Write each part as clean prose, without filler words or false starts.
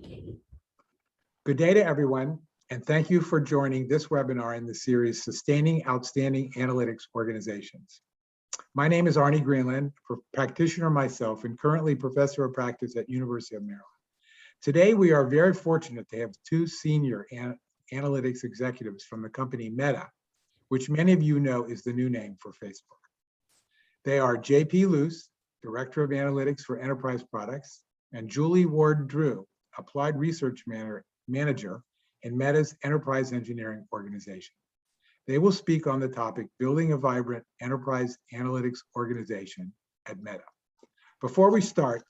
Good day to everyone, and thank you for joining this webinar in the series Sustaining Outstanding Analytics Organizations. My name is Arnie Greenland, a practitioner myself and currently professor of practice at University of Maryland. Today, we are very fortunate to have two senior analytics executives from the company Meta, which many of you know is the new name for Facebook. They are JP Luce, Director of Analytics for Enterprise Products, and Julie Ward-Drew, Applied Research Manager in Meta's Enterprise Engineering Organization. They will speak on the topic, Building a Vibrant Enterprise Analytics Organization at Meta. Before we start,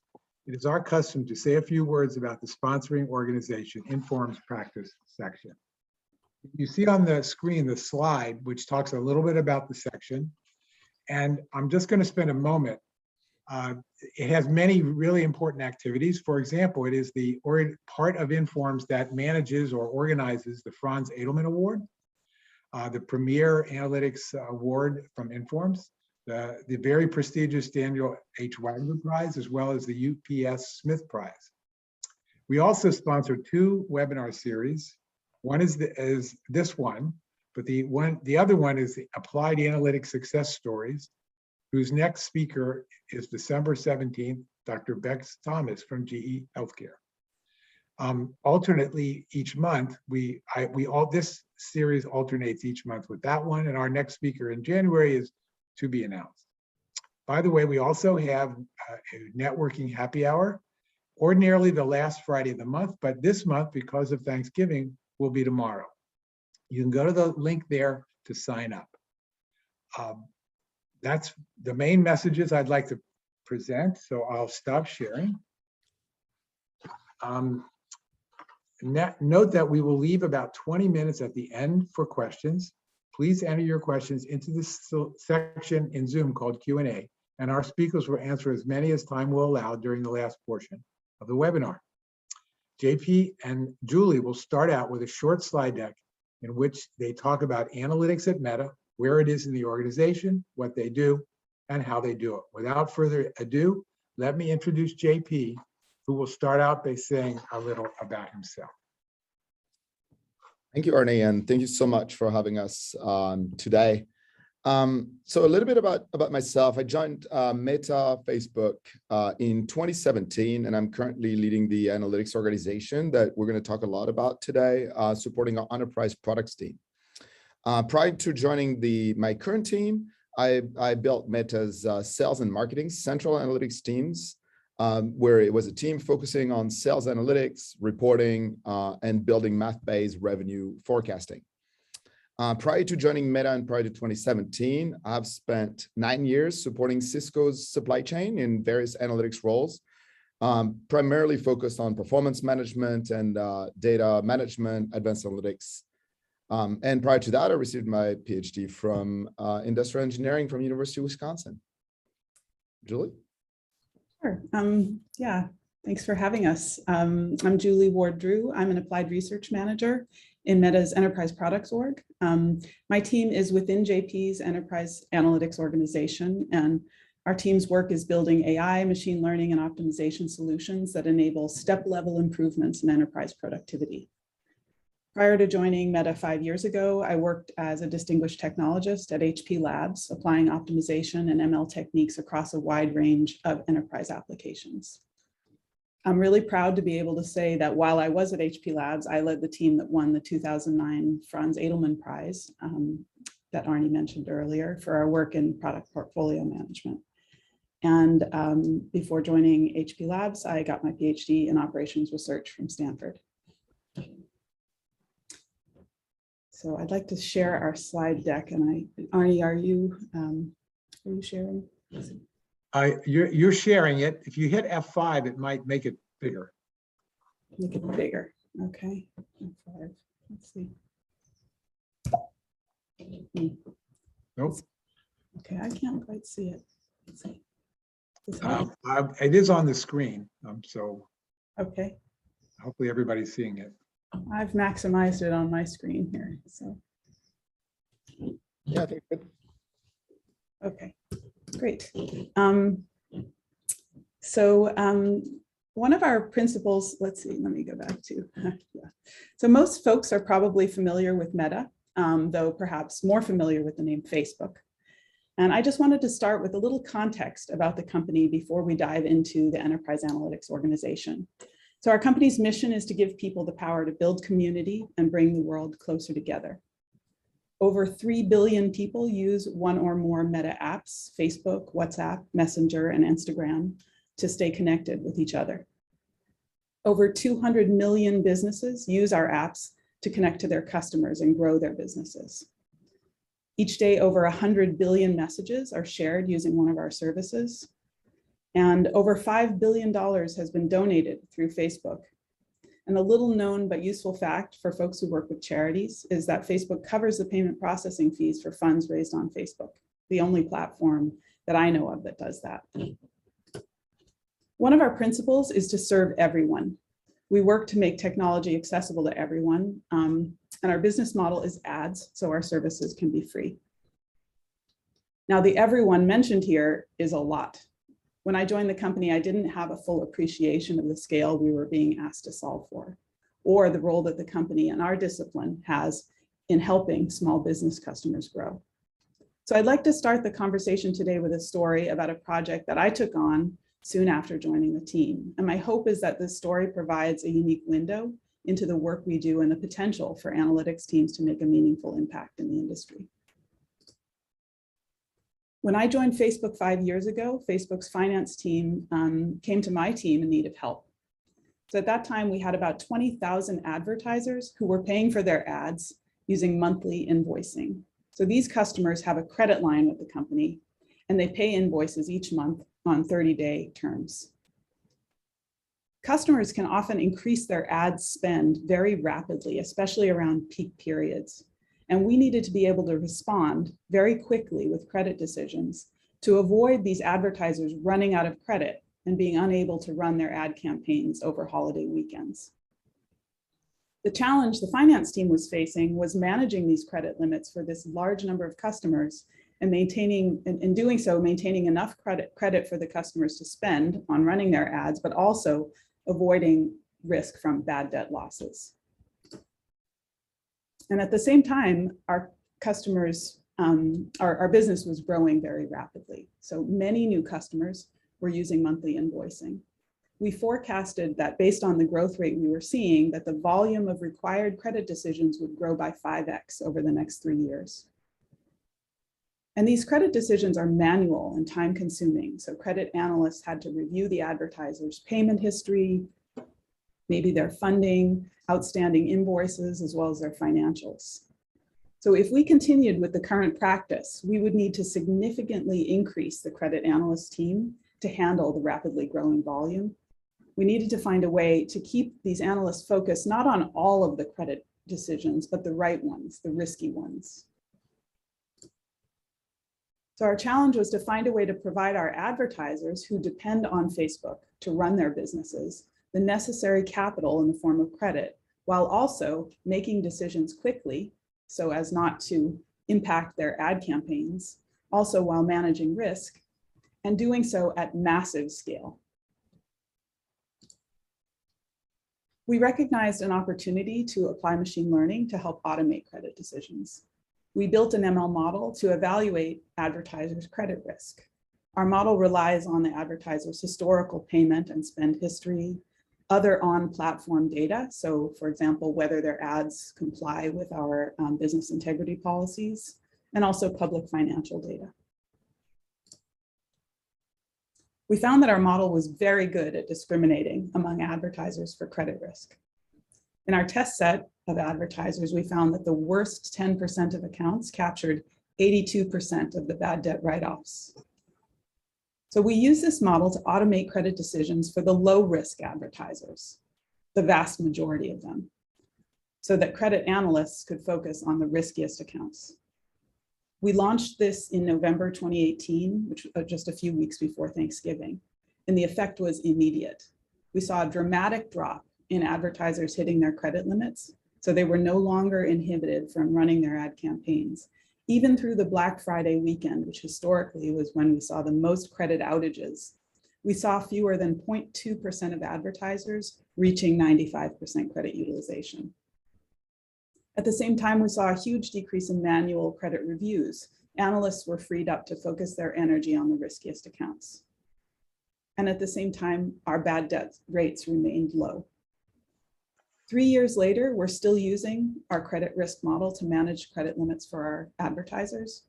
it is our custom to say a few words about the sponsoring organization Informs Practice section. You see on the screen the slide, which talks a little bit about the section. And I'm just going to spend a moment. It has many really important activities. For example, it is the part of Informs that manages or organizes the Franz Edelman Award, the Premier Analytics Award from Informs, the very prestigious Daniel H. Wagner Prize, as well as the UPS Smith Prize. We also sponsor two webinar series. One is this one, but the other one is the Applied Analytics Success Stories, whose next speaker is December 17th, Dr. Bex Thomas from GE Healthcare. Alternately, each month, this series alternates each month with that one, and our next speaker in January is to be announced. By the way, we also have a networking happy hour, ordinarily the last Friday of the month, but this month, because of Thanksgiving, will be tomorrow. You can go to the link there to sign up. That's the main messages I'd like to present, so I'll stop sharing. Note that we will leave about 20 minutes at the end for questions. Please enter your questions into this section in Zoom called Q&A, and our speakers will answer as many as time will allow during the last portion of the webinar. JP and Julie will start out with a short slide deck in which they talk about analytics at Meta, where it is in the organization, what they do, and how they do it. Without further ado, let me introduce JP, who will start out by saying a little about himself. Thank you, Arnie, and thank you so much for having us today. So a little bit about myself. I joined Meta Facebook in 2017, and I'm currently leading the analytics organization that we're going to talk a lot about today, supporting our enterprise products team. Prior to joining my current team, I built Meta's sales and marketing central analytics teams, where it was a team focusing on sales analytics, reporting, and building math-based revenue forecasting. Prior to joining Meta and prior to 2017, I've spent 9 years supporting Cisco's supply chain in various analytics roles, primarily focused on performance management and data management, advanced analytics. And prior to that, I received my PhD from industrial engineering from University of Wisconsin. Julie? Sure. Yeah, thanks for having us. I'm Julie Ward-Drew. I'm an applied research manager in Meta's Enterprise Products org. My team is within JP's Enterprise Analytics organization, and our team's work is building AI, machine learning, and optimization solutions that enable step-level improvements in enterprise productivity. Prior to joining Meta 5 years ago, I worked as a distinguished technologist at HP Labs, applying optimization and ML techniques across a wide range of enterprise applications. I'm really proud to be able to say that while I was at HP Labs, I led the team that won the 2009 Franz Edelman Prize that Arnie mentioned earlier for our work in product portfolio management. And before joining HP Labs, I got my PhD in operations research from Stanford. So I'd like to share our slide deck, and Arnie, are you sharing? You're sharing it. If you hit F5, it might make it bigger. Make it bigger. Okay. F5. Let's see. Nope. Okay, I can't quite see it. Let's see. It is on the screen, so okay. Hopefully everybody's seeing it. I've maximized it on my screen here. So yeah, I think good. Okay, great. One of our principles, let's see, let me go back to, yeah. So most folks are probably familiar with Meta, though perhaps more familiar with the name Facebook. And I just wanted to start with a little context about the company before we dive into the enterprise analytics organization. So our company's mission is to give people the power to build community and bring the world closer together. Over 3 billion people use one or more Meta apps, Facebook, WhatsApp, Messenger, and Instagram, to stay connected with each other. Over 200 million businesses use our apps to connect to their customers and grow their businesses. Each day, over 100 billion messages are shared using one of our services. And over $5 billion has been donated through Facebook. And a little known but useful fact for folks who work with charities is that Facebook covers the payment processing fees for funds raised on Facebook, the only platform that I know of that does that. One of our principles is to serve everyone. We work to make technology accessible to everyone, and our business model is ads, so our services can be free. Now, the everyone mentioned here is a lot. When I joined the company, I didn't have a full appreciation of the scale we were being asked to solve for, or the role that the company and our discipline has in helping small business customers grow. So I'd like to start the conversation today with a story about a project that I took on soon after joining the team. And my hope is that this story provides a unique window into the work we do and the potential for analytics teams to make a meaningful impact in the industry. When I joined Facebook 5 years ago, Facebook's finance team came to my team in need of help. So at that time, we had about 20,000 advertisers who were paying for their ads using monthly invoicing. So these customers have a credit line with the company, and they pay invoices each month on 30-day terms. Customers can often increase their ad spend very rapidly, especially around peak periods. And we needed to be able to respond very quickly with credit decisions to avoid these advertisers running out of credit and being unable to run their ad campaigns over holiday weekends. The challenge the finance team was facing was managing these credit limits for this large number of customers and maintaining, in doing so, maintaining enough credit for the customers to spend on running their ads, but also avoiding risk from bad debt losses. And at the same time, our customers, our business was growing very rapidly. So many new customers were using monthly invoicing. We forecasted that based on the growth rate we were seeing, that the volume of required credit decisions would grow by 5x over the next 3 years. And these credit decisions are manual and time consuming. So credit analysts had to review the advertiser's payment history, maybe their funding, outstanding invoices, as well as their financials. So if we continued with the current practice, we would need to significantly increase the credit analyst team to handle the rapidly growing volume. We needed to find a way to keep these analysts focused not on all of the credit decisions, but the right ones, the risky ones. So our challenge was to find a way to provide our advertisers who depend on Facebook to run their businesses the necessary capital in the form of credit, while also making decisions quickly so as not to impact their ad campaigns, also while managing risk, and doing so at massive scale. We recognized an opportunity to apply machine learning to help automate credit decisions. We built an ML model to evaluate advertisers' credit risk. Our model relies on the advertiser's historical payment and spend history, other on-platform data. So for example, whether their ads comply with our business integrity policies, and also public financial data. We found that our model was very good at discriminating among advertisers for credit risk. In our test set of advertisers, we found that the worst 10% of accounts captured 82% of the bad debt write-offs. So we use this model to automate credit decisions for the low-risk advertisers, the vast majority of them, so that credit analysts could focus on the riskiest accounts. We launched this in November 2018, which was just a few weeks before Thanksgiving, and the effect was immediate. We saw a dramatic drop in advertisers hitting their credit limits, so they were no longer inhibited from running their ad campaigns, even through the Black Friday weekend, which historically was when we saw the most credit outages we saw fewer than 0.2% of advertisers reaching 95% credit utilization. At the same time, we saw a huge decrease in manual credit reviews. Analysts were freed up to focus their energy on the riskiest accounts. And at the same time, our bad debt rates remained low. 3 years later, we're still using our credit risk model to manage credit limits for our advertisers.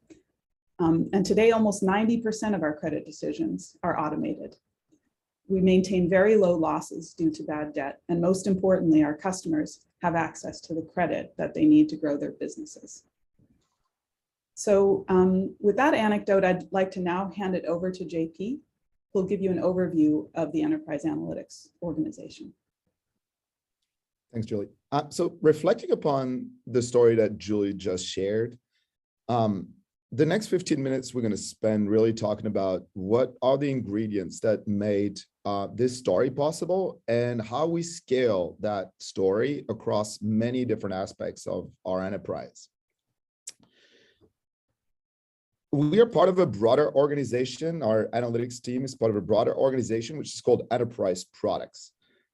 And today, almost 90% of our credit decisions are automated. We maintain very low losses due to bad debt. And most importantly, our customers have access to the credit that they need to grow their businesses. So with that anecdote, I'd like to now hand it over to JP, who'll give you an overview of the Enterprise Analytics organization. Thanks, Julie. So reflecting upon the story that Julie just shared, the next 15 minutes we're going to spend really talking about what are the ingredients that made this story possible and how we scale that story across many different aspects of our enterprise. We are part of a broader organization. Our analytics team is part of a broader organization, which is called Enterprise Products.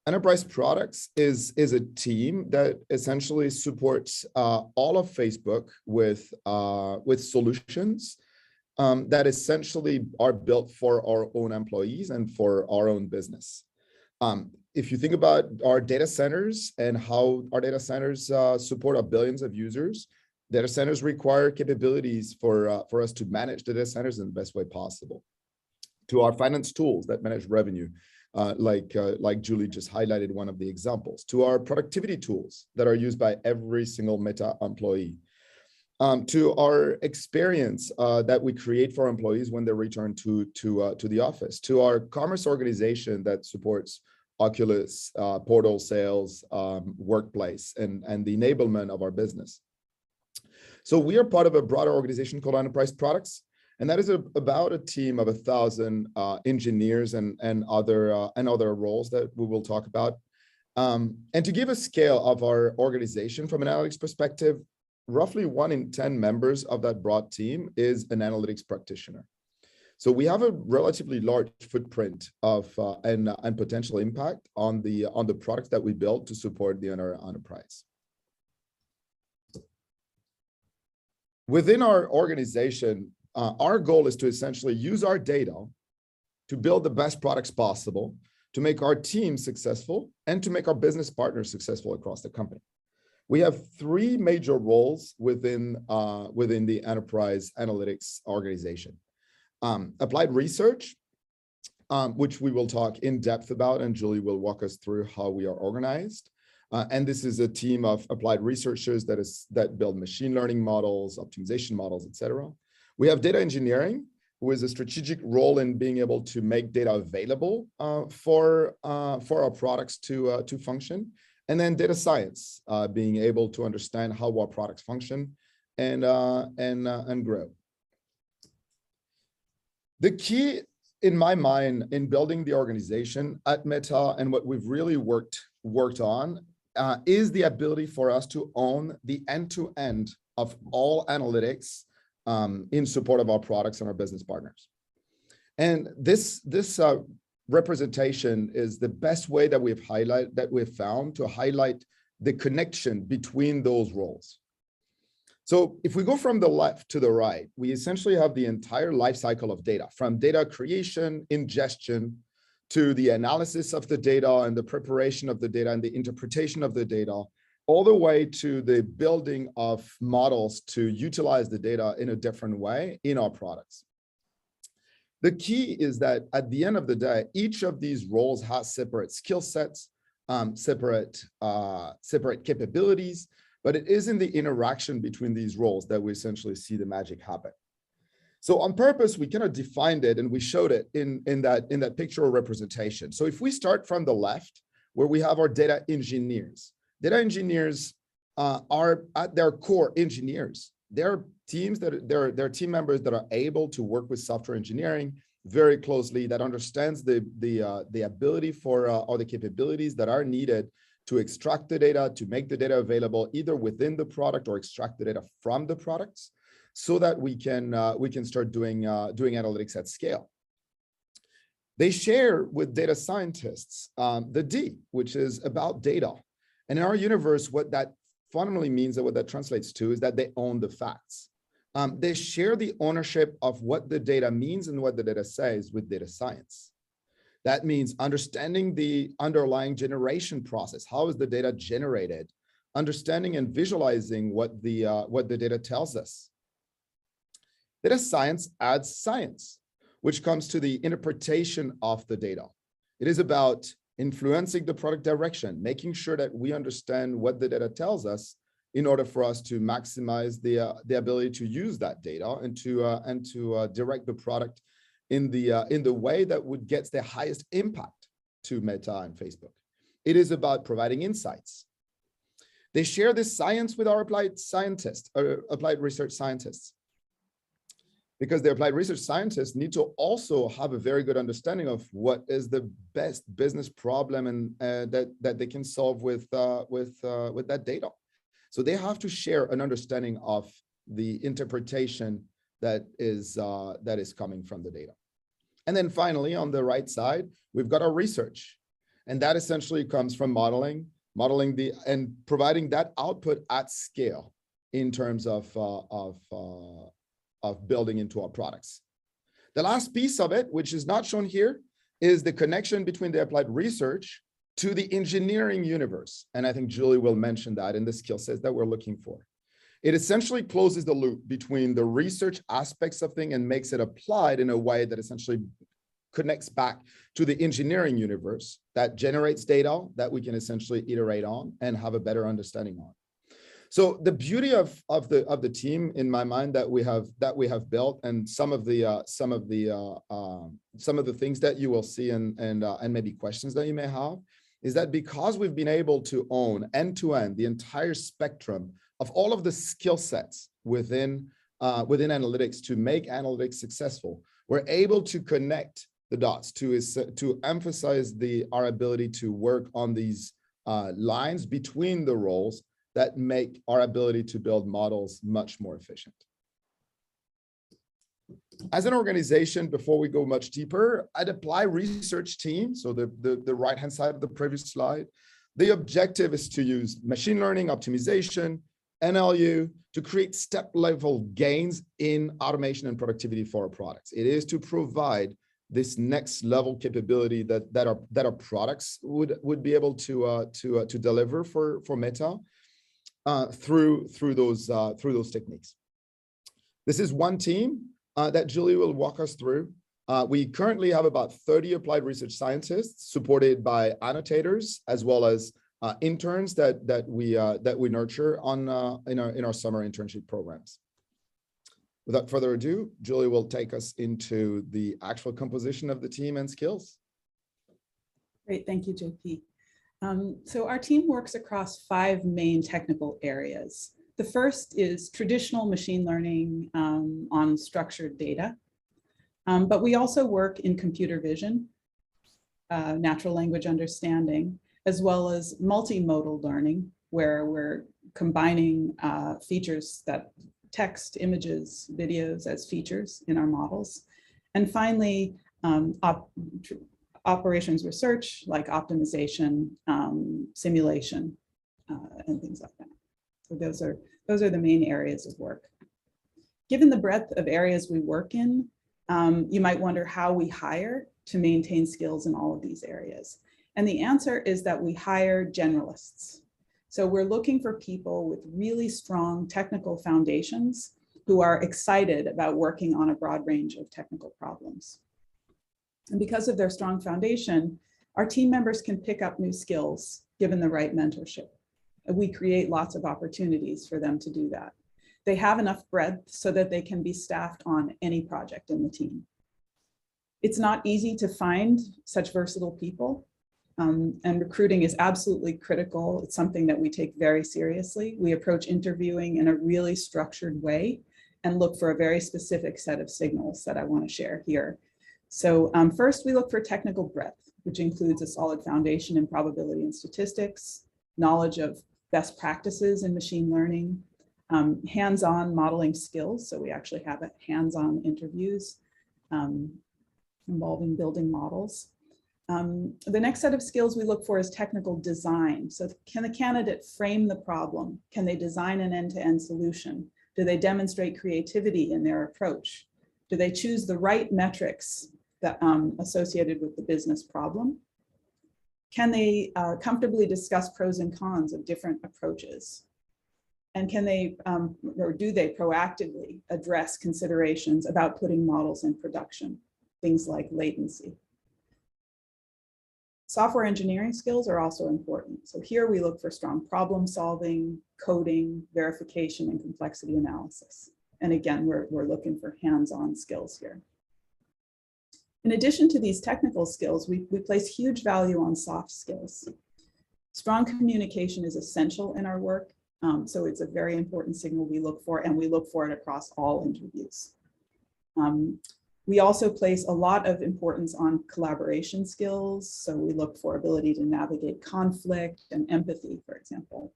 Enterprise Products is a team that essentially supports all of Facebook with solutions that essentially are built for our own employees and for our own business. If you think about our data centers and how our data centers support our billions of users, data centers require capabilities for us to manage the data centers in the best way possible. To our finance tools that manage revenue, like Julie just highlighted one of the examples, to our productivity tools that are used by every single Meta employee, to our experience that we create for employees when they return to the office, to our commerce organization that supports Oculus, portal sales, workplace, and the enablement of our business. So we are part of a broader organization called Enterprise Products. And that is about a team of 1,000 engineers and other roles that we will talk about. And to give a scale of our organization from an analytics perspective, roughly 1 in 10 members of that broad team is an analytics practitioner. So we have a relatively large footprint of and potential impact on the products that we build to support the enterprise. Within our organization, our goal is to essentially use our data to build the best products possible, to make our team successful, and to make our business partners successful across the company. We have 3 major roles within the enterprise analytics organization. Applied research, which we will talk in depth about, and Julie will walk us through how we are organized. And this is a team of applied researchers that build machine learning models, optimization models, et cetera. We have data engineering, who is a strategic role in being able to make data available for our products to function. And then data science, being able to understand how our products function and grow. The key, in my mind, in building the organization at Meta and what we've really worked on is the ability for us to own the end-to-end of all analytics in support of our products and our business partners. And this representation is the best way that we've found to highlight the connection between those roles. So if we go from the left to the right, we essentially have the entire life cycle of data, from data creation, ingestion, to the analysis of the data and the preparation of the data and the interpretation of the data, all the way to the building of models to utilize the data in a different way in our products. The key is that at the end of the day, each of these roles has separate skill sets, separate capabilities, but it is in the interaction between these roles that we essentially see the magic happen. So on purpose, we kind of defined it and we showed it in that pictorial representation. So if we start from the left, where we have our data engineers. Data engineers are at their core engineers. They're teams they're team members that are able to work with software engineering very closely, that understands the ability for or the capabilities that are needed to extract the data, to make the data available either within the product or extract the data from the products, so that we can start doing analytics at scale. They share with data scientists the D, which is about data. And in our universe, what that fundamentally means and what that translates to is that they own the facts. They share the ownership of what the data means and what the data says with data science. That means understanding the underlying generation process. How is the data generated? Understanding and visualizing what the data tells us. Data science adds science, which comes to the interpretation of the data. It is about influencing the product direction, making sure that we understand what the data tells us in order for us to maximize the ability to use that data and to direct the product in the way that would get the highest impact to Meta and Facebook. It is about providing insights. They share this science with our applied scientists, or applied research scientists, because the applied research scientists need to also have a very good understanding of what is the best business problem and that they can solve with that data. So they have to share an understanding of the interpretation that is coming from the data. And then finally, on the right side, we've got our research, and that essentially comes from modeling and providing that output at scale in terms of building into our products. The last piece of it, which is not shown here, is the connection between the applied research to the engineering universe. And I think Julie will mention that in the skill sets that we're looking for. It essentially closes the loop between the research aspects of things and makes it applied in a way that essentially connects back to the engineering universe that generates data that we can essentially iterate on and have a better understanding on. So the beauty of the team, in my mind, that we have built, and some of the things that you will see and maybe questions that you may have, is that because we've been able to own end-to-end the entire spectrum of all of the skill sets within analytics to make analytics successful, we're able to connect the dots to emphasize our ability to work on these lines between the roles that make our ability to build models much more efficient. As an organization, before we go much deeper, I'd apply research team, so the right-hand side of the previous slide. The objective is to use machine learning, optimization, NLU to create step-level gains in automation and productivity for our products. It is to provide this next level capability that our products would be able to deliver for Meta through those techniques. This is one team that Julie will walk us through. We currently have about 30 applied research scientists supported by annotators as well as interns that we nurture in our summer internship programs. Without further ado, Julie will take us into the actual composition of the team and skills. Great, thank you, JP. So our team works across 5 main technical areas. The first is traditional machine learning on structured data, but we also work in computer vision, natural language understanding, as well as multimodal learning, where we're combining features that text, images, videos as features in our models. And finally, operations research like optimization, simulation, and things like that. So those are the main areas of work. Given the breadth of areas we work in, you might wonder how we hire to maintain skills in all of these areas. And the answer is that we hire generalists. So we're looking for people with really strong technical foundations who are excited about working on a broad range of technical problems. And because of their strong foundation, our team members can pick up new skills given the right mentorship. We create lots of opportunities for them to do that. They have enough breadth so that they can be staffed on any project in the team. It's not easy to find such versatile people, and recruiting is absolutely critical. It's something that we take very seriously. We approach interviewing in a really structured way and look for a very specific set of signals that I want to share here. So first, we look for technical breadth, which includes a solid foundation in probability and statistics, knowledge of best practices in machine learning, hands-on modeling skills. So we actually have hands-on interviews, involving building models. The next set of skills we look for is technical design. So can the candidate frame the problem? Can they design an end-to-end solution? Do they demonstrate creativity in their approach? Do they choose the right metrics that associated with the business problem? Can they comfortably discuss pros and cons of different approaches? And can they, or do they proactively address considerations about putting models in production? Things like latency. Software engineering skills are also important. So here we look for strong problem solving, coding, verification, and complexity analysis. And again, we're looking for hands-on skills here. In addition to these technical skills, we place huge value on soft skills. Strong communication is essential in our work. So it's a very important signal we look for, and we look for it across all interviews. We also place a lot of importance on collaboration skills. So we look for ability to navigate conflict and empathy, for example.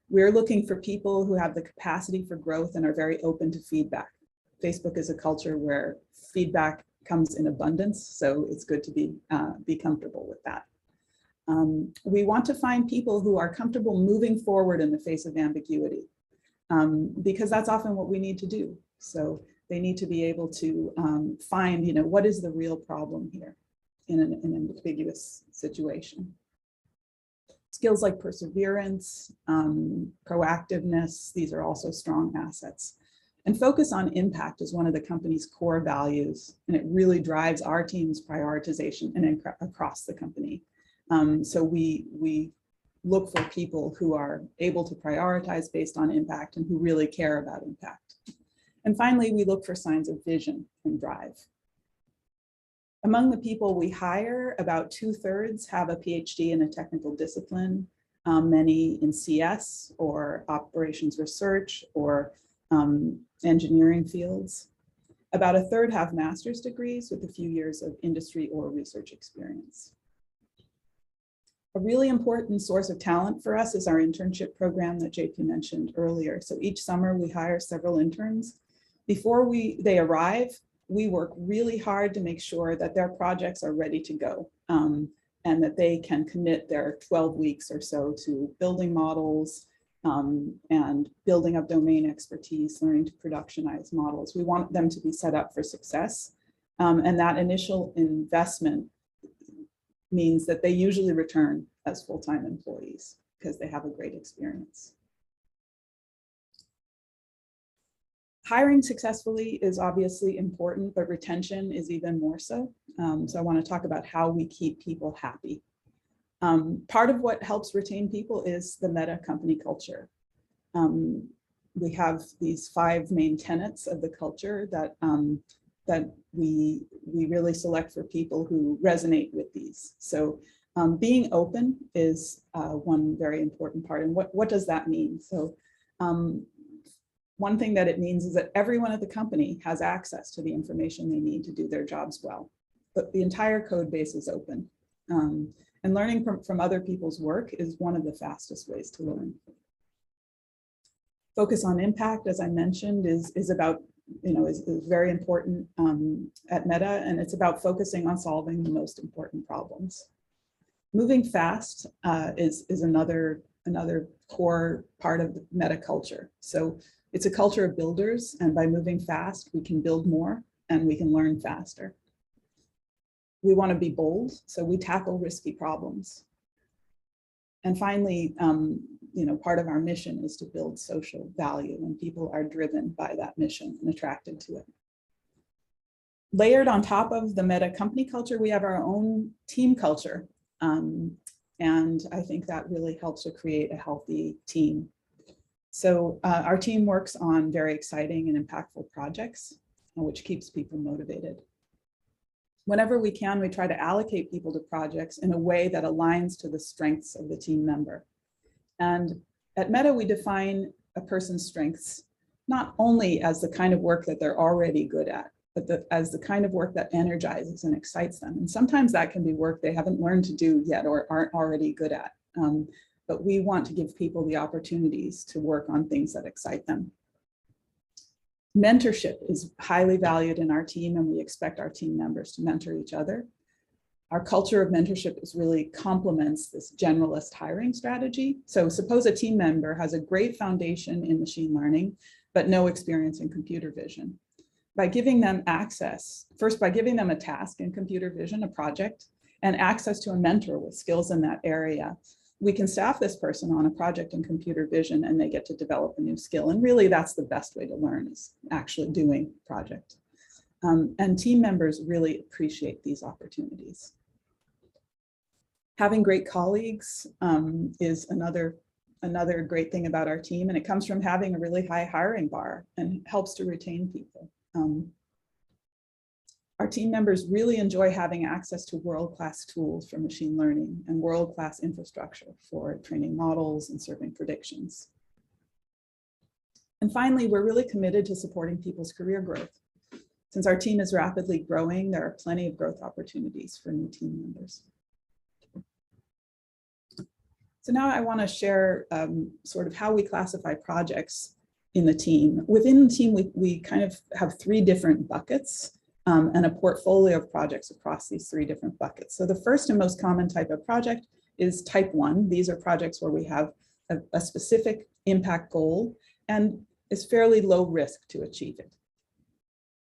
We're looking for people who have the capacity for growth and are very open to feedback. Facebook is a culture where feedback comes in abundance, so it's good to be comfortable with that. We want to find people who are comfortable moving forward in the face of ambiguity, because that's often what we need to do. So they need to be able to find, what is the real problem here in an ambiguous situation. Skills like perseverance, proactiveness, these are also strong assets. And focus on impact is one of the company's core values, and it really drives our team's prioritization and across the company. So we look for people who are able to prioritize based on impact and who really care about impact. And finally, we look for signs of vision and drive. Among the people we hire, about 2/3 have a PhD in a technical discipline, many in CS or operations research or engineering fields. About 1/3 have master's degrees with a few years of industry or research experience. A really important source of talent for us is our internship program that JP mentioned earlier. So each summer we hire several interns. Before they arrive, we work really hard to make sure that their projects are ready to go, and that they can commit their 12 weeks or so to building models and building up domain expertise, learning to productionize models. We want them to be set up for success. And that initial investment means that they usually return as full-time employees because they have a great experience. Hiring successfully is obviously important, but retention is even more so. So I want to talk about how we keep people happy. Part of what helps retain people is the Meta company culture. We have these 5 main tenets of the culture that we really select for people who resonate with these. So being open is one very important part. And what does that mean? So one thing that it means is that everyone at the company has access to the information they need to do their jobs well. But the entire code base is open. And learning from other people's work is one of the fastest ways to learn. Focus on impact, as I mentioned, is about, is very important at Meta, and it's about focusing on solving the most important problems. Moving fast is another core part of the Meta culture. So it's a culture of builders, and by moving fast, we can build more and we can learn faster. We want to be bold, so we tackle risky problems. And finally, part of our mission is to build social value, and people are driven by that mission and attracted to it. Layered on top of the Meta company culture, we have our own team culture. And I think that really helps to create a healthy team. So our team works on very exciting and impactful projects, which keeps people motivated. Whenever we can, we try to allocate people to projects in a way that aligns to the strengths of the team member. And at Meta, we define a person's strengths not only as the kind of work that they're already good at, but as the kind of work that energizes and excites them. And sometimes that can be work they haven't learned to do yet or aren't already good at. But we want to give people the opportunities to work on things that excite them. Mentorship is highly valued in our team, and we expect our team members to mentor each other. Our culture of mentorship is really complements this generalist hiring strategy. So suppose a team member has a great foundation in machine learning, but no experience in computer vision. By giving them access, first by giving them a task in computer vision, a project, and access to a mentor with skills in that area, we can staff this person on a project in computer vision and they get to develop a new skill. And really that's the best way to learn, is actually doing project. And team members really appreciate these opportunities. Having great colleagues is another great thing about our team, and it comes from having a really high hiring bar and helps to retain people. Our team members really enjoy having access to world-class tools for machine learning and world-class infrastructure for training models and serving predictions. And finally, we're really committed to supporting people's career growth. Since our team is rapidly growing, there are plenty of growth opportunities for new team members. So now I want to share sort of how we classify projects in the team. Within the team, we kind of have 3 different buckets and a portfolio of projects across these 3 different buckets. So the first and most common type of project is type 1. These are projects where we have a specific impact goal and is fairly low risk to achieve it.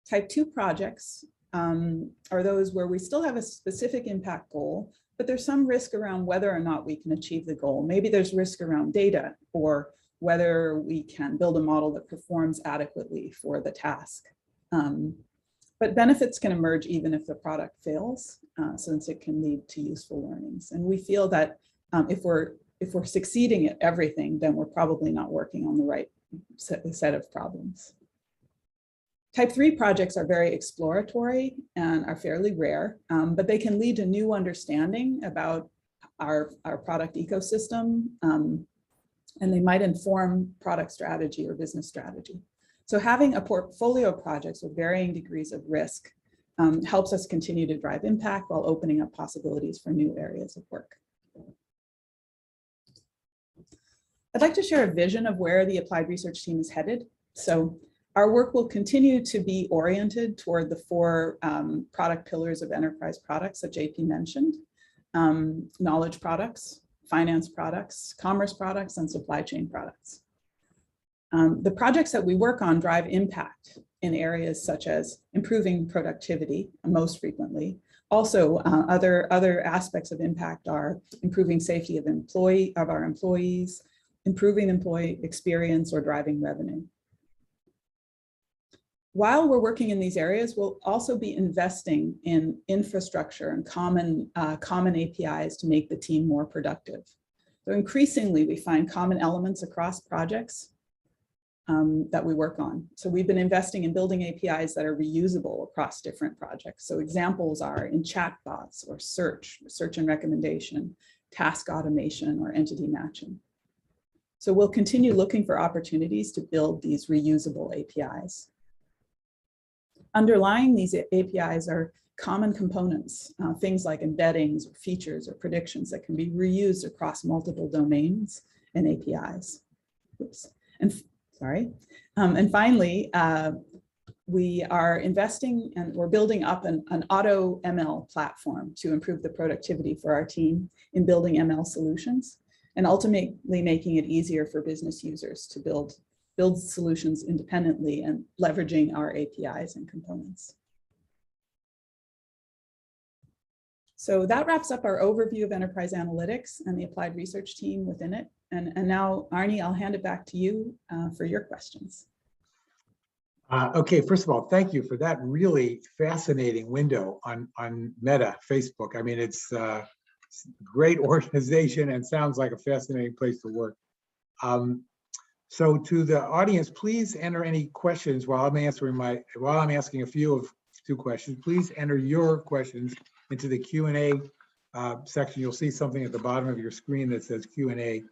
Type 2 projects are those where we still have a specific impact goal, but there's some risk around whether or not we can achieve the goal. Maybe there's risk around data or whether we can build a model that performs adequately for the task. But benefits can emerge even if the product fails, since it can lead to useful learnings. And we feel that if we're succeeding at everything, then we're probably not working on the right set of problems. Type 3 projects are very exploratory and are fairly rare, but they can lead to new understanding about our product ecosystem, and they might inform product strategy or business strategy. So having a portfolio of projects with varying degrees of risk helps us continue to drive impact while opening up possibilities for new areas of work. I'd like to share a vision of where the applied research team is headed. So our work will continue to be oriented toward the 4 product pillars of enterprise products that JP mentioned: knowledge products, finance products, commerce products, and supply chain products. The projects that we work on drive impact in areas such as improving productivity, most frequently. Also, other aspects of impact are improving safety of our employees, improving employee experience, or driving revenue. While we're working in these areas, we'll also be investing in infrastructure and common APIs to make the team more productive. So increasingly, we find common elements across projects that we work on. So we've been investing in building APIs that are reusable across different projects. So examples are in chatbots or search and recommendation, task automation, or entity matching. So we'll continue looking for opportunities to build these reusable APIs. Underlying these APIs are common components, things like embeddings or features or predictions that can be reused across multiple domains and APIs. Oops. And finally, we are investing and we're building up an auto ML platform to improve the productivity for our team in building ML solutions, and ultimately making it easier for business users to build solutions independently and leveraging our APIs and components. So that wraps up our overview of enterprise analytics and the applied research team within it. And now, Arnie, I'll hand it back to you for your questions. Okay, first of all, thank you for that really fascinating window on Meta, Facebook. I mean, it's a great organization and sounds like a fascinating place to work. So to the audience, please enter any questions while I'm asking a few questions. Please enter your questions into the Q&A section. You'll see something at the bottom of your screen that says Q&A,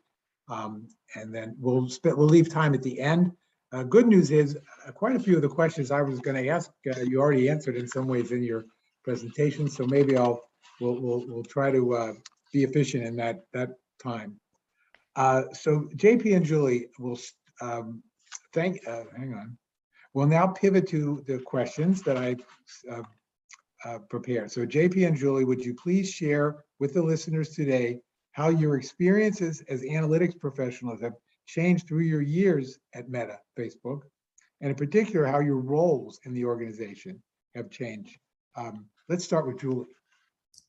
and then we'll leave time at the end. Good news is quite a few of the questions I was going to ask you already answered in some ways in your presentation. So maybe we'll try to be efficient in that time. So JP and Julie will hang on. We'll now pivot to the questions that I prepared. So JP and Julie, would you please share with the listeners today how your experiences as analytics professionals have changed through your years at Meta, Facebook, and in particular, how your roles in the organization have changed? Let's start with Julie.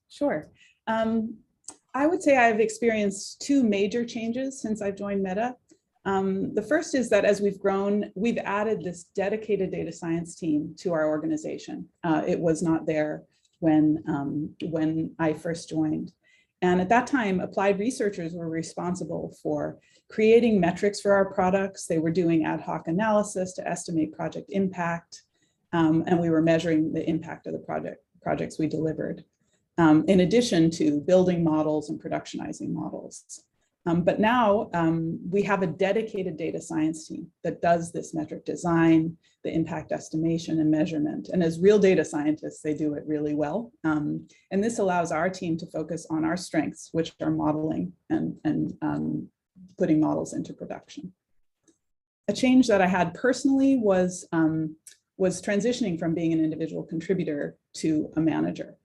Sure. I would say I've experienced two major changes since I've joined Meta. The first is that as we've grown, we've added this dedicated data science team to our organization. It was not there when I first joined. And at that time, applied researchers were responsible for creating metrics for our products. They were doing ad hoc analysis to estimate project impact, and we were measuring the impact of the projects we delivered, in addition to building models and productionizing models. But now we have a dedicated data science team that does this metric design, the impact estimation and measurement. And as real data scientists, they do it really well. And this allows our team to focus on our strengths, which are modeling and putting models into production. A change that I had personally was transitioning from being an individual contributor to a manager.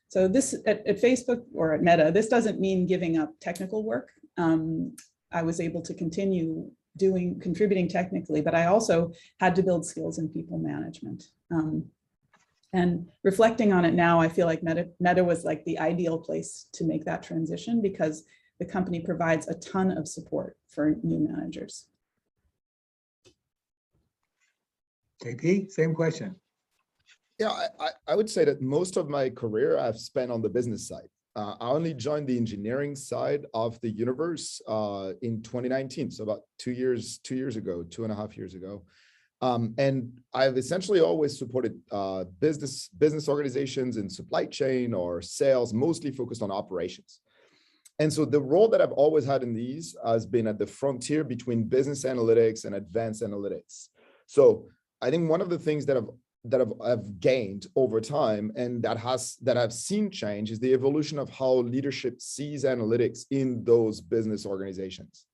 So this at Facebook or at Meta, this doesn't mean giving up technical work. I was able to continue contributing technically, but I also had to build skills in people management. And reflecting on it now, I feel like Meta was like the ideal place to make that transition because the company provides a ton of support for new managers. JP, same question. Yeah, I would say that most of my career I've spent on the business side. I only joined the engineering side of the universe in 2019, so about 2 years ago, 2.5 years ago. And I've essentially always supported business organizations in supply chain or sales, mostly focused on operations. And so the role that I've always had in these has been at the frontier between business analytics and advanced analytics. So I think one of the things that I've gained over time and that I've seen change is the evolution of how leadership sees analytics in those business organizations.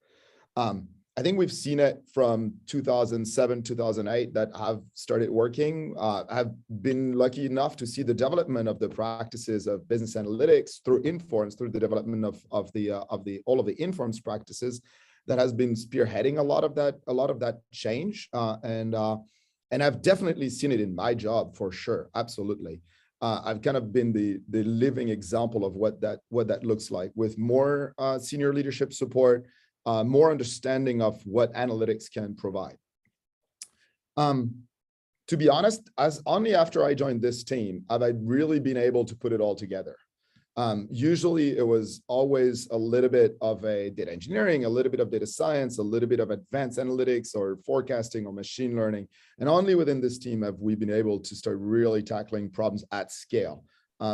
I think we've seen it from 2007, 2008 that I've started working. I've been lucky enough to see the development of the practices of business analytics through Informs, through the development of all of the Informs practices that has been spearheading a lot of that change. And I've definitely seen it in my job for sure, absolutely. I've kind of been the living example of what that looks like, with more senior leadership support, more understanding of what analytics can provide. To be honest, only after I joined this team have I really been able to put it all together. Usually it was always a little bit of a data engineering, a little bit of data science, a little bit of advanced analytics or forecasting or machine learning. And only within this team have we been able to start really tackling problems at scale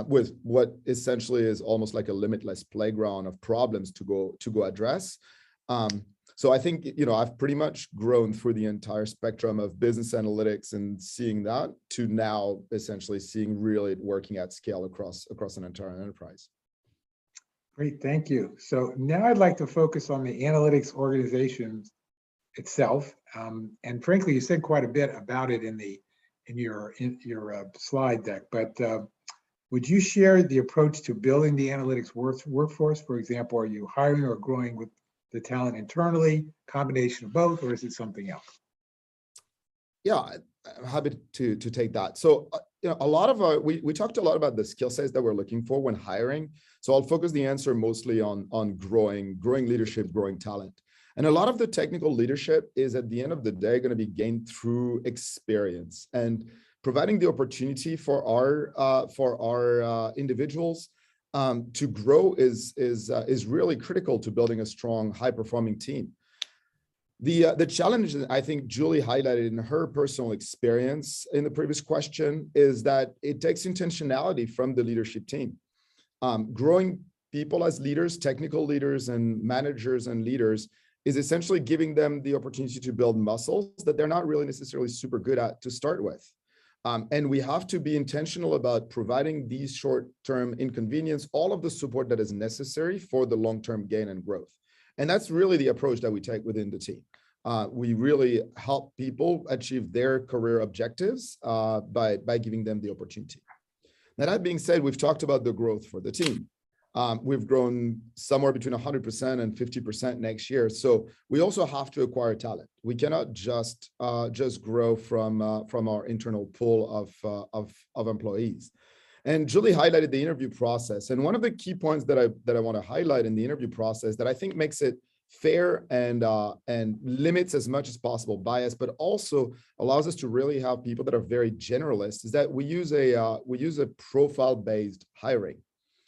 with what essentially is almost like a limitless playground of problems to go address. So I think, I've pretty much grown through the entire spectrum of business analytics and seeing that to now essentially seeing really working at scale across an entire enterprise. Great, thank you. So now I'd like to focus on the analytics organization itself. And frankly, you said quite a bit about it in your slide deck, but would you share the approach to building the analytics workforce? For example, are you hiring or growing with the talent internally, combination of both, or is it something else? Yeah, I'm happy to take that. So, a lot of we talked a lot about the skill sets that we're looking for when hiring. So I'll focus the answer mostly on growing leadership, growing talent. And a lot of the technical leadership is at the end of the day going to be gained through experience and providing the opportunity for our individuals to grow is really critical to building a strong, high-performing team. The challenge that I think Julie highlighted in her personal experience in the previous question is that it takes intentionality from the leadership team. Growing people as leaders, technical leaders and managers and leaders is essentially giving them the opportunity to build muscles that they're not really necessarily super good at to start with. And we have to be intentional about providing these short-term inconvenience, all of the support that is necessary for the long-term gain and growth. And that's really the approach that we take within the team. We really help people achieve their career objectives by giving them the opportunity. Now, that being said, we've talked about the growth for the team. We've grown somewhere between 100% and 50% next year. So we also have to acquire talent. We cannot just grow from our internal pool of employees. And Julie highlighted the interview process. And one of the key points that I want to highlight in the interview process that I think makes it fair and limits as much as possible bias, but also allows us to really have people that are very generalist, is that we use a profile-based hiring,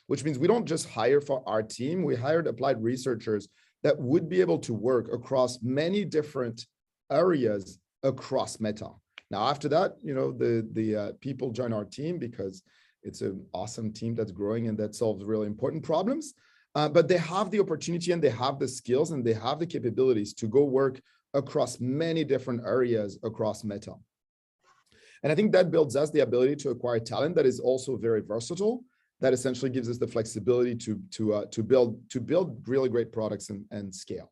which means we don't just hire for our team. We hired applied researchers that would be able to work across many different areas across Meta. Now, after that, the people join our team because it's an awesome team that's growing and that solves really important problems. But they have the opportunity and they have the skills and they have the capabilities to go work across many different areas across Meta. And I think that builds us the ability to acquire talent that is also very versatile, that essentially gives us the flexibility to build really great products and scale.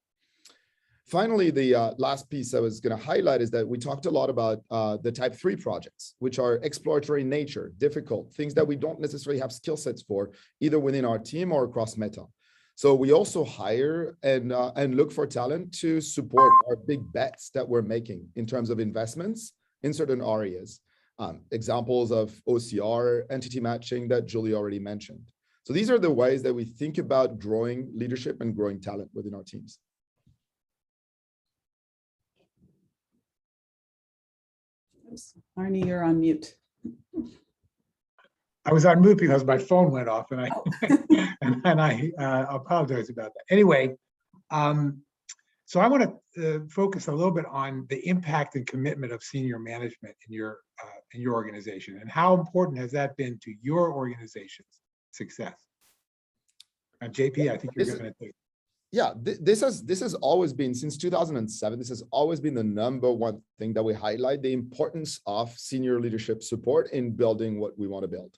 Finally, the last piece I was going to highlight is that we talked a lot about the type 3 projects, which are exploratory in nature, difficult, things that we don't necessarily have skill sets for, either within our team or across Meta. So we also hire and look for talent to support our big bets that we're making in terms of investments in certain areas. Examples of OCR, entity matching that Julie already mentioned. So these are the ways that we think about growing leadership and growing talent within our teams. Arnie, you're on mute. I was on mute because my phone went off, and I apologize about that. Anyway, so I want to focus a little bit on the impact and commitment of senior management in your organization, and how important has that been to your organization's success? And JP, I think you're going to take. Yeah, this has always been, since 2007, this has always been the #1 thing that we highlight, the importance of senior leadership support in building what we want to build.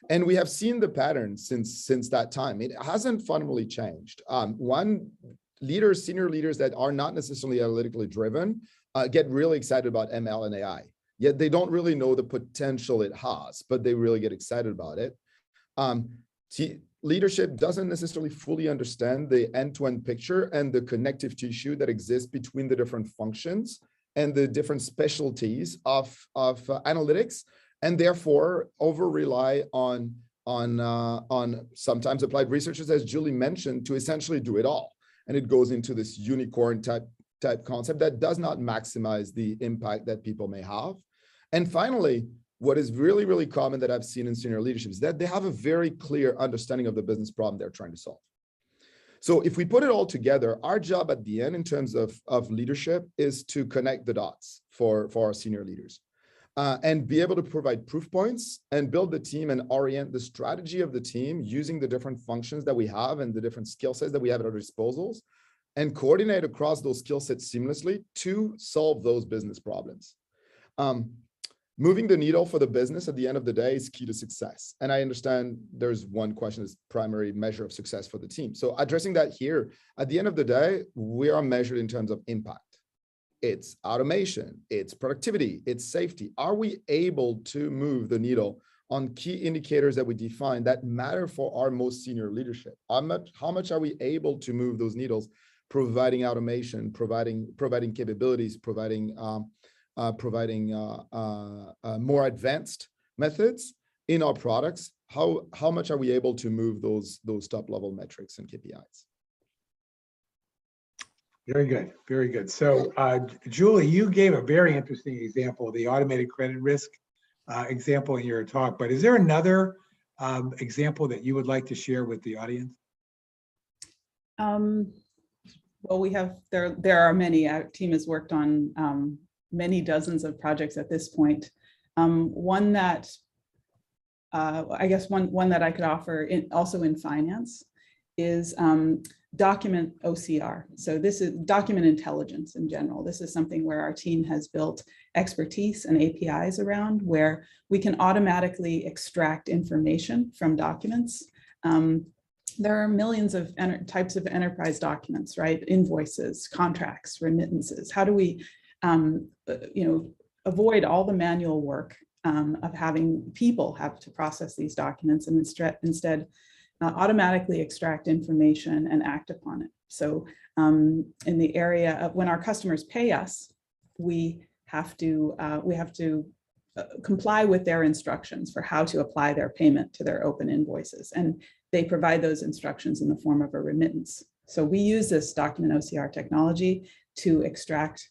And we have seen the pattern since that time. It hasn't fundamentally changed. Senior leaders that are not necessarily analytically driven get really excited about ML and AI, yet they don't really know the potential it has, but they really get excited about it. Leadership doesn't necessarily fully understand the end-to-end picture and the connective tissue that exists between the different functions and the different specialties of analytics, and therefore over-rely on sometimes applied researchers, as Julie mentioned, to essentially do it all. And it goes into this unicorn type concept that does not maximize the impact that people may have. And finally, what is really, really common that I've seen in senior leadership is that they have a very clear understanding of the business problem they're trying to solve. So if we put it all together, our job at the end in terms of leadership is to connect the dots for our senior leaders and be able to provide proof points and build the team and orient the strategy of the team using the different functions that we have and the different skill sets that we have at our disposals, and coordinate across those skill sets seamlessly to solve those business problems. Moving the needle for the business at the end of the day is key to success. And I understand there's one question as primary measure of success for the team. So addressing that here, at the end of the day, we are measured in terms of impact. It's automation, it's productivity, it's safety. Are we able to move the needle on key indicators that we define that matter for our most senior leadership? How much are we able to move those needles, providing automation, providing capabilities, providing more advanced methods in our products? How much are we able to move those top level metrics and KPIs? Very good, very good. So Julie, you gave a very interesting example, the automated credit risk example in your talk, but is there another example that you would like to share with the audience? Well, there are many. Our team has worked on many dozens of projects at this point. One that I could offer also in finance is document OCR. So this is document intelligence in general. This is something where our team has built expertise and APIs around, where we can automatically extract information from documents there are millions of types of enterprise documents, right? Invoices, contracts, remittances. How do we, avoid all the manual work of having people have to process these documents and instead automatically extract information and act upon it? So in the area of when our customers pay us, we have to comply with their instructions for how to apply their payment to their open invoices. And they provide those instructions in the form of a remittance. So we use this document OCR technology to extract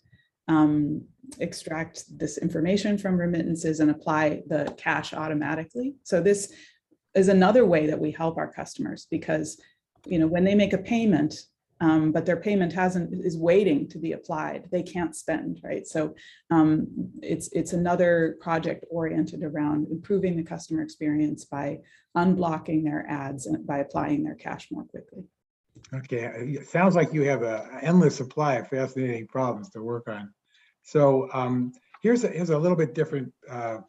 this information from remittances and apply the cash automatically. So this is another way that we help our customers, because when they make a payment, but their payment is waiting to be applied, they can't spend, right? So it's another project oriented around improving the customer experience by unblocking their ads and by applying their cash more quickly. Okay, it sounds like you have an endless supply of fascinating problems to work on. So here's a little bit different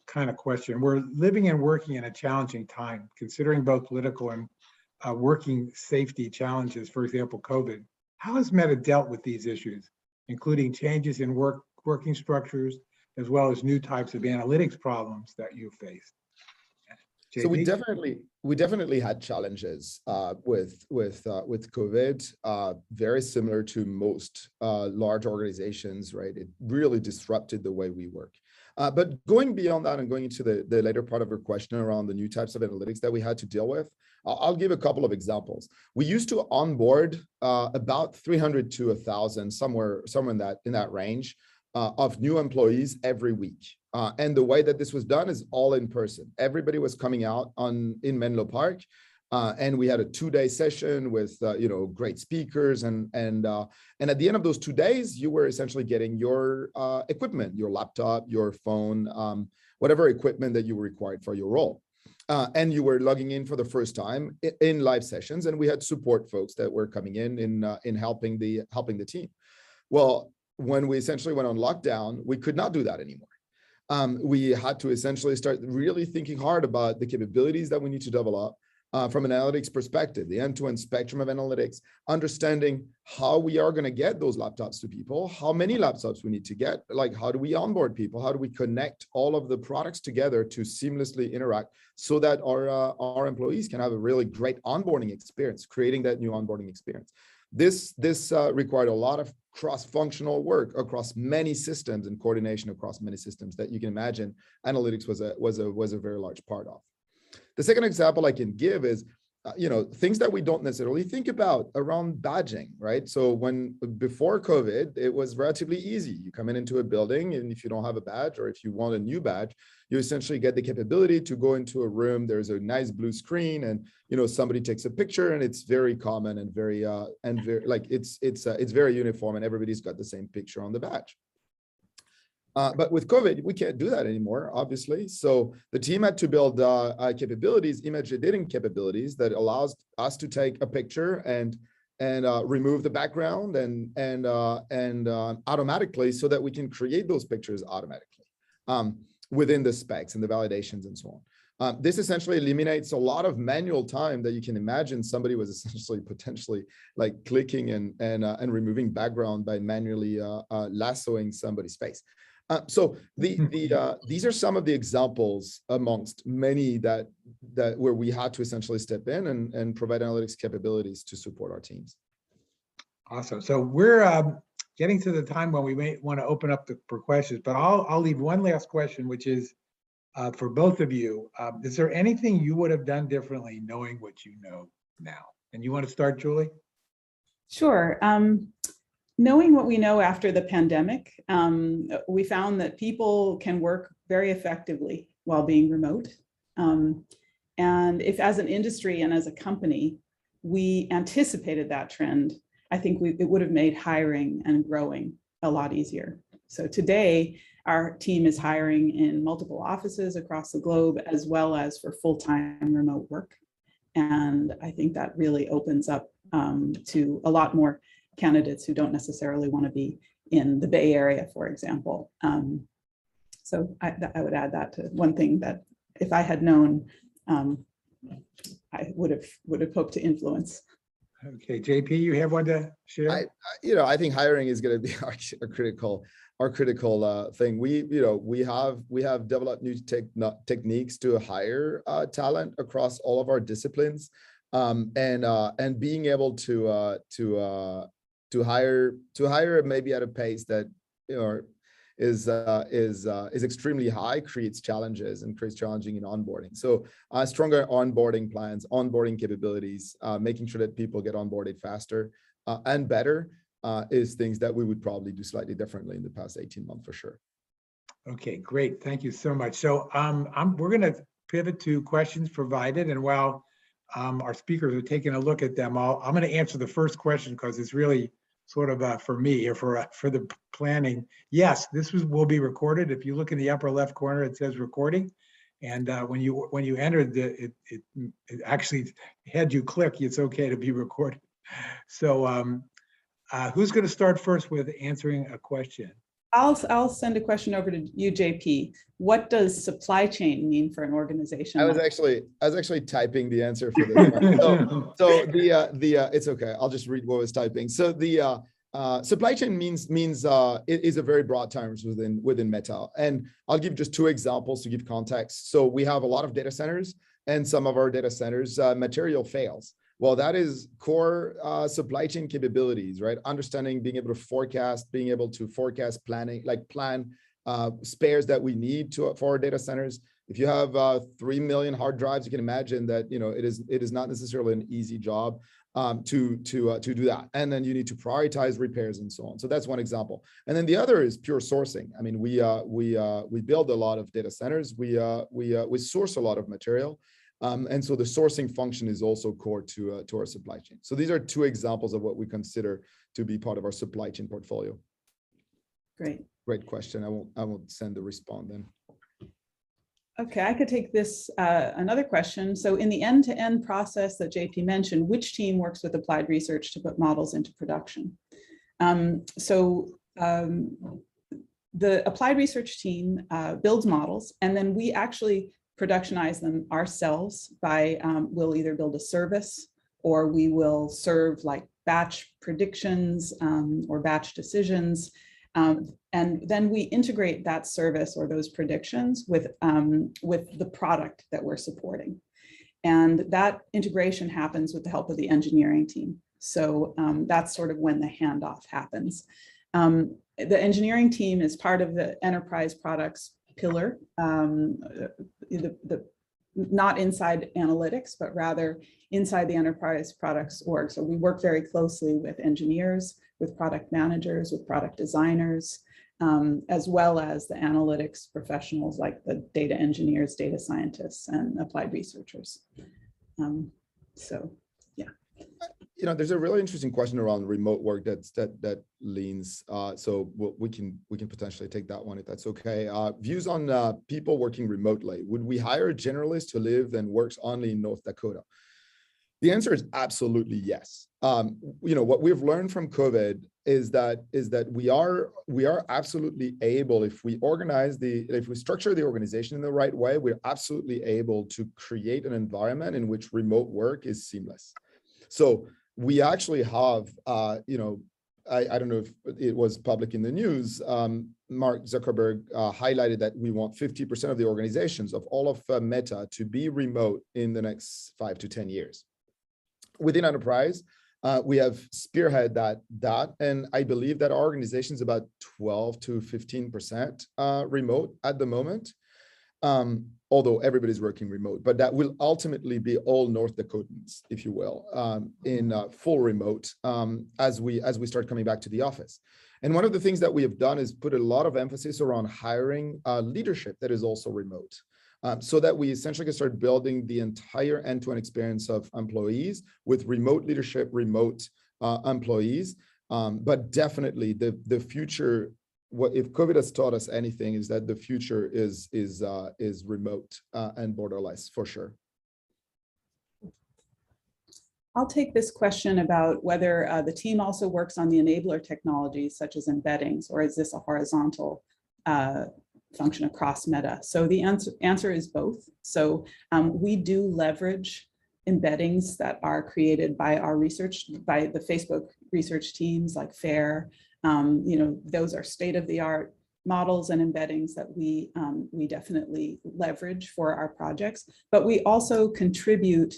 kind of question. We're living and working in a challenging time, considering both political and working safety challenges, for example, COVID. How has Meta dealt with these issues, including changes in working structures, as well as new types of analytics problems that you faced? So we definitely had challenges with COVID, very similar to most large organizations, right? It really disrupted the way we work. But going beyond that and going into the later part of your question around the new types of analytics that we had to deal with, I'll give a couple of examples. We used to onboard about 300 to 1,000, somewhere in that range, of new employees every week. And the way that this was done is all in person. Everybody was coming out in Menlo Park, and we had a 2-day session with great speakers. And at the end of those 2 days, you were essentially getting your equipment, your laptop, your phone, whatever equipment that you were required for your role. And you were logging in for the first time in live sessions, and we had support folks that were coming in helping the team. Well, when we essentially went on lockdown, we could not do that anymore. We had to essentially start really thinking hard about the capabilities that we need to develop from an analytics perspective, the end-to-end spectrum of analytics, understanding how we are going to get those laptops to people, how many laptops we need to get, like how do we onboard people, how do we connect all of the products together to seamlessly interact so that our employees can have a really great onboarding experience, creating that new onboarding experience. This required a lot of cross-functional work across many systems and coordination across many systems that you can imagine analytics was a very large part of. The second example I can give is, things that we don't necessarily think about around badging, right? So before COVID, it was relatively easy. You come into a building, and if you don't have a badge, or if you want a new badge, you essentially get the capability to go into a room. There's a nice blue screen, and somebody takes a picture, and it's very common and very it's very uniform, and everybody's got the same picture on the badge. But with COVID, we can't do that anymore, obviously. So the team had to build capabilities, image editing capabilities that allows us to take a picture and remove the background and automatically, so that we can create those pictures automatically within the specs and the validations and so on. This essentially eliminates a lot of manual time that you can imagine somebody was essentially potentially like clicking and removing background by manually lassoing somebody's face. So these are some of the examples amongst many that where we had to essentially step in and provide analytics capabilities to support our teams. Awesome. So we're getting to the time when we may want to open up for questions, but I'll leave one last question, which is for both of you. Is there anything you would have done differently knowing what you know now? And you want to start, Julie? Sure. Knowing what we know after the pandemic, we found that people can work very effectively while being remote. And if as an industry and as a company, we anticipated that trend, I think it would have made hiring and growing a lot easier. So today, our team is hiring in multiple offices across the globe, as well as for full-time remote work. And I think that really opens up to a lot more candidates who don't necessarily want to be in the Bay Area, for example. So I would add that to one thing that if I had known I would have hoped to influence. Okay, JP, you have one to share? I think hiring is going to be our critical thing. We have developed new techniques to hire talent across all of our disciplines, and being able to hire maybe at a pace that is extremely high, creates challenges and creates challenging in onboarding. So stronger onboarding plans, onboarding capabilities, making sure that people get onboarded faster and better is things that we would probably do slightly differently in the past 18 months for sure. Okay, great. Thank you so much. So we're going to pivot to questions provided. And while our speakers are taking a look at them, I'm going to answer the first question because it's really sort of for me or for the planning. Yes, this will be recorded. If you look in the upper left corner, it says recording. And when you entered, it actually had you click, it's okay to be recorded. So who's going to start first with answering a question? I'll send a question over to you, JP. What does supply chain mean for an organization? I was actually typing the answer for this one. So it's okay. I'll just read what I was typing. So the supply chain means it is a very broad terms within Meta, and I'll give just 2 examples to give context. So we have a lot of data centers, and some of our data centers material fails. Well, that is core supply chain capabilities, right? Understanding, being able to forecast, planning, like plan spares that we need for our data centers. If you have 3 million hard drives, you can imagine that it is not necessarily an easy job to do that. And then you need to prioritize repairs and so on. So that's one example. And then the other is pure sourcing. I mean, we build a lot of data centers. We source a lot of material. And so the sourcing function is also core to our supply chain. So these are 2 examples of what we consider to be part of our supply chain portfolio. Great question. I won't send the response then. Okay, I could take this another question. So in the end-to-end process that JP mentioned, which team works with applied research to put models into production? The applied research team builds models, and then we actually productionize them ourselves by, we'll either build a service or we will serve like batch predictions or batch decisions. And then we integrate that service or those predictions with the product that we're supporting. And that integration happens with the help of the engineering team. So that's sort of when the handoff happens. The engineering team is part of the enterprise products pillar, not inside analytics, but rather inside the enterprise products org. So we work very closely with engineers, with product managers, with product designers, as well as the analytics professionals like the data engineers, data scientists, and applied researchers. So, yeah. There's a really interesting question around remote work that leans. So we can potentially take that one if that's okay. Views on people working remotely. Would we hire a generalist who lives and works only in North Dakota? The answer is absolutely yes. What we've learned from COVID is that we are absolutely able, if we structure the organization in the right way, we're absolutely able to create an environment in which remote work is seamless. So we actually have, I don't know if it was public in the news, Mark Zuckerberg highlighted that we want 50% of the organizations of all of Meta to be remote in the next 5 to 10 years. Within enterprise, we have spearhead that, and I believe that our organization is about 12 to 15% remote at the moment. Although everybody's working remote, but that will ultimately be all North Dakotans, if you will, in full remote as we start coming back to the office. And one of the things that we have done is put a lot of emphasis around hiring leadership that is also remote, so that we essentially can start building the entire end-to-end experience of employees with remote leadership, remote employees. But definitely the future. If COVID has taught us anything, is that the future is remote and borderless for sure. I'll take this question about whether the team also works on the enabler technologies such as embeddings, or is this a horizontal function across Meta? So the answer is both. So we do leverage embeddings that are created by the Facebook research teams like FAIR. Those are state-of-the-art models and embeddings that we definitely leverage for our projects, but we also contribute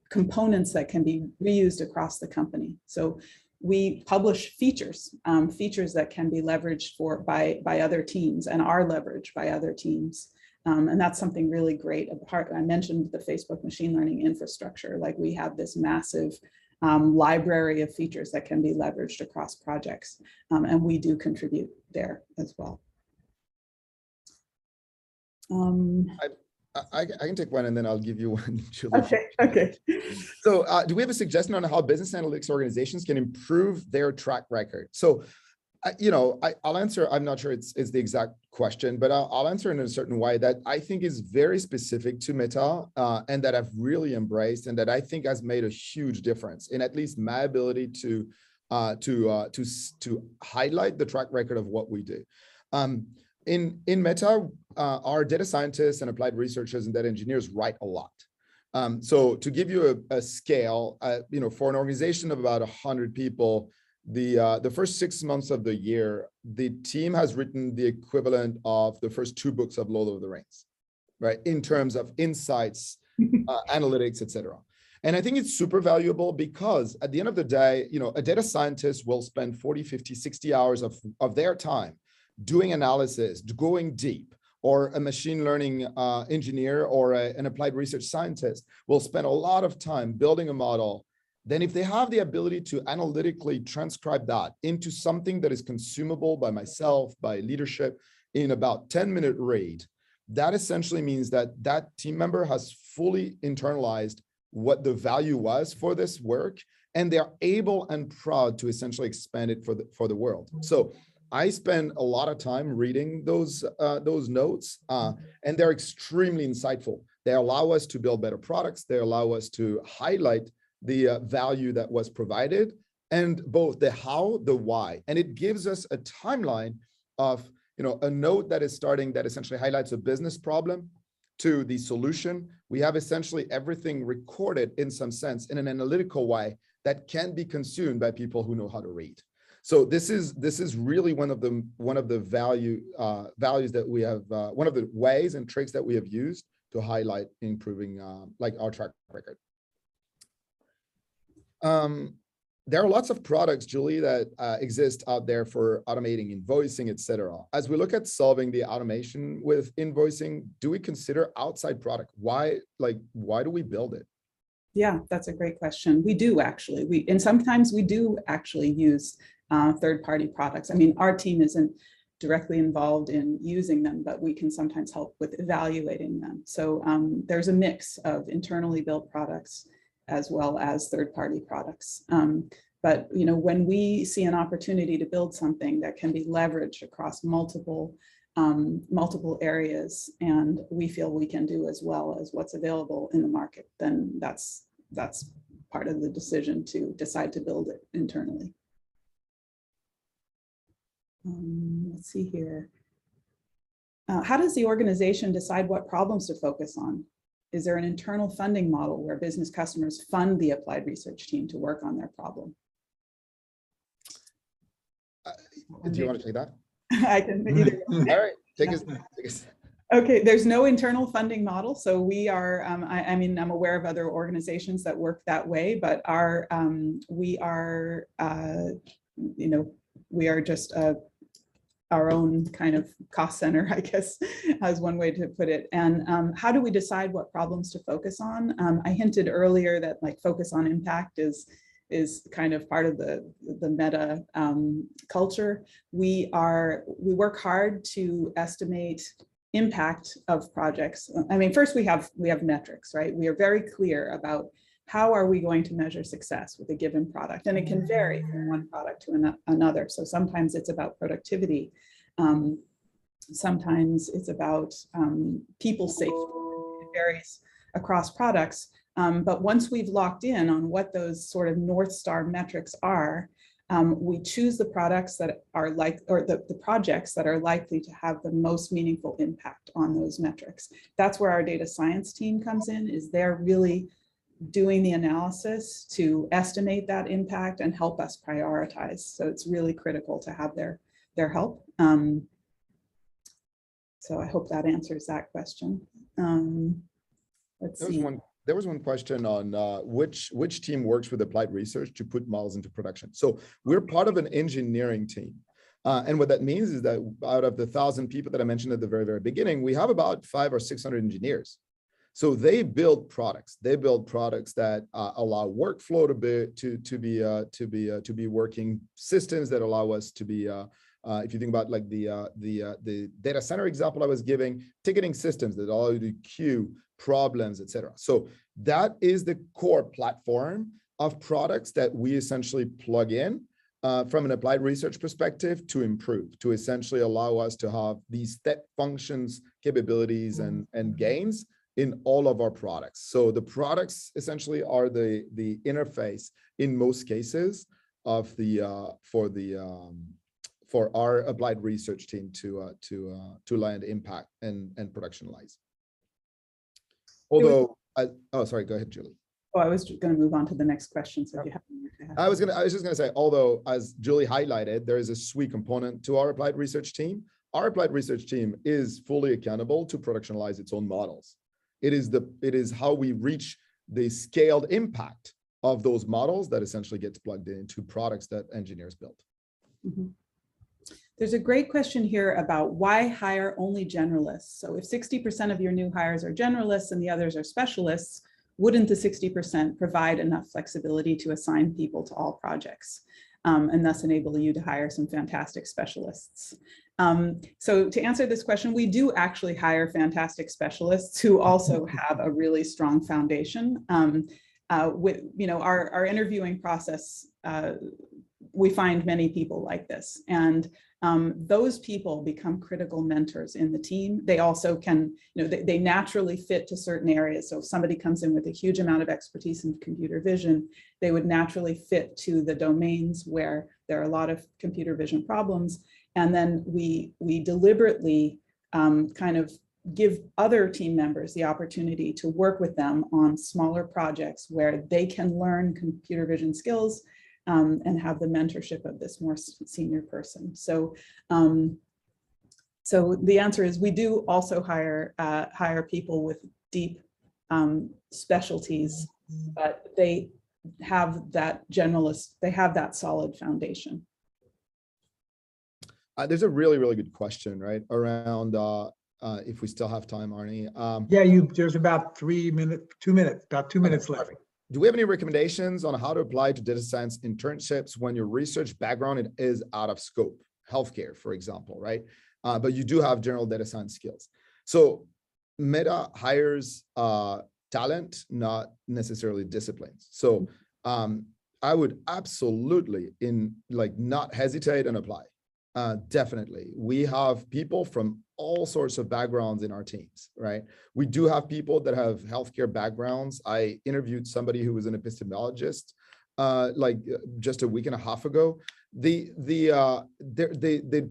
components that can be reused across the company. So we publish features that can be leveraged by other teams and are leveraged by other teams. And that's something really great. I mentioned the Facebook machine learning infrastructure. Like, we have this massive library of features that can be leveraged across projects. And we do contribute there as well. I can take one and then I'll give you one, Julie. Okay. So do we have a suggestion on how business analytics organizations can improve their track record? So, I'll answer, I'm not sure it's the exact question, but I'll answer in a certain way that I think is very specific to Meta and that I've really embraced, and that I think has made a huge difference in at least my ability to highlight the track record of what we do. In Meta, our data scientists and applied researchers and data engineers write a lot. So to give you a scale, for an organization of about 100 people, the first 6 months of the year, the team has written the equivalent of the first 2 books of Lord of the Rings, right? In terms of insights, analytics, etc. And I think it's super valuable because at the end of the day, a data scientist will spend 40, 50, 60 hours of their time doing analysis, going deep, or a machine learning engineer or an applied research scientist will spend a lot of time building a model. Then if they have the ability to analytically transcribe that into something that is consumable by myself, by leadership in about 10-minute read, that essentially means that that team member has fully internalized what the value was for this work, and they're able and proud to essentially expand it for the world. So I spend a lot of time reading those notes, and they're extremely insightful. They allow us to build better products. They allow us to highlight the value that was provided, and both the how, the why. And it gives us a timeline of, a note that is starting that essentially highlights a business problem to the solution. We have essentially everything recorded in some sense in an analytical way that can be consumed by people who know how to read. So this is really one of the values that we have, one of the ways and tricks that we have used to highlight improving our track record. There are lots of products, Julie, that exist out there for automating invoicing, etc. As we look at solving the automation with invoicing, do we consider outside product? Why do we build it? Yeah, that's a great question. We do actually. And sometimes we do actually use third-party products. I mean, our team isn't directly involved in using them, but we can sometimes help with evaluating them. So there's a mix of internally built products as well as third-party products. But when we see an opportunity to build something that can be leveraged across multiple areas, and we feel we can do as well as what's available in the market, then that's part of the decision to decide to build it internally. Let's see here. How does the organization decide what problems to focus on? Is there an internal funding model where business customers fund the applied research team to work on their problem? Do you want to take that? I can either. All right, take us. Okay, there's no internal funding model. So we are, I mean, I'm aware of other organizations that work that way, but we are just our own kind of cost center, I guess, as one way to put it. And how do we decide what problems to focus on? I hinted earlier that focus on impact is kind of part of the Meta culture. We work hard to estimate impact of projects. I mean, first we have metrics, right? We are very clear about how are we going to measure success with a given product, and it can vary from one product to another. So sometimes it's about productivity. Sometimes it's about people safety. It varies across products. But once we've locked in on what those sort of North Star metrics are, We choose the products that are the projects that are likely to have the most meaningful impact on those metrics. That's where our data science team comes in, is they're really doing the analysis to estimate that impact and help us prioritize. So it's really critical to have their help. So I hope that answers that question. Let's see. There was one question on which team works with applied research to put models into production. So we're part of an engineering team. And what that means is that out of the 1,000 people that I mentioned at the very, very beginning, we have about 500 or 600 engineers. So they build products. They build products that allow workflow to be working, systems that allow us to be. If you think about like the data center example I was giving, ticketing systems that allow you to queue problems, etc. So that is the core platform of products that we essentially plug in from an applied research perspective to improve, to essentially allow us to have these step functions, capabilities, and gains in all of our products. So the products essentially are the interface in most cases of for our applied research team to land impact and productionalize. Although, oh, sorry, go ahead, Julie. Oh, I was going to move on to the next question. So if you have I was just going to say, although as Julie highlighted, there is a SWE component to our applied research team. Our applied research team is fully accountable to productionalize its own models. It is how we reach the scaled impact of those models that essentially gets plugged into products that engineers build. Mm-hmm. There's a great question here about why hire only generalists. So if 60% of your new hires are generalists and the others are specialists, wouldn't the 60% provide enough flexibility to assign people to all projects and thus enable you to hire some fantastic specialists? So to answer this question, we do actually hire fantastic specialists who also have a really strong foundation. With our interviewing process, we find many people like this, and those people become critical mentors in the team. They also can, they naturally fit to certain areas. So if somebody comes in with a huge amount of expertise in computer vision, they would naturally fit to the domains where there are a lot of computer vision problems. And then we deliberately kind of give other team members the opportunity to work with them on smaller projects where they can learn computer vision skills and have the mentorship of this more senior person. So, so the answer is we do also hire people with deep specialties, but they have that generalist, they have that solid foundation. There's a really, really good question, right? Around if we still have time, Arnie. Yeah, there's about 2 minutes, about 2 minutes left. Do we have any recommendations on how to apply to data science internships when your research background is out of scope? Healthcare, for example, right? But you do have general data science skills. So Meta hires talent, not necessarily disciplines. So I would absolutely not hesitate and apply. Definitely. We have people from all sorts of backgrounds in our teams, right? We do have people that have healthcare backgrounds. I interviewed somebody who was an epistemologist just a week and a half ago. The